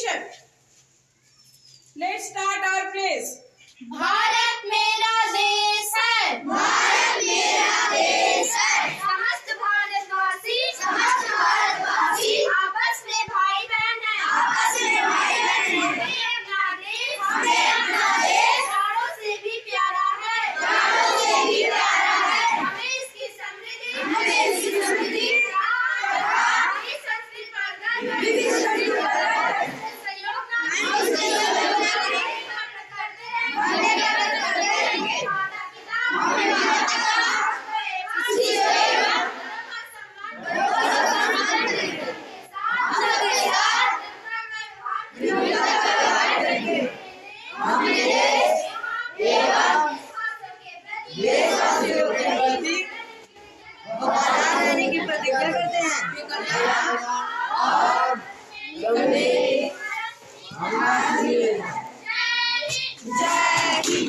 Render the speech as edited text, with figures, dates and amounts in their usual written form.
Nation. Let's start our praise. Bharat मेरा देश है, भारत मेरा देश है। समस्त भारतवासी आपस में भाई बहन हैं, आपस में भाई बहन हैं। हमें अपना देश प्राणों से भी प्यारा है, प्राणों से भी प्यारा है। हमें इसकी समृद्धि, हमें इसकी समृद्धि, हमारी संस्कृति पर की प्रतिज्ञा करते हैं और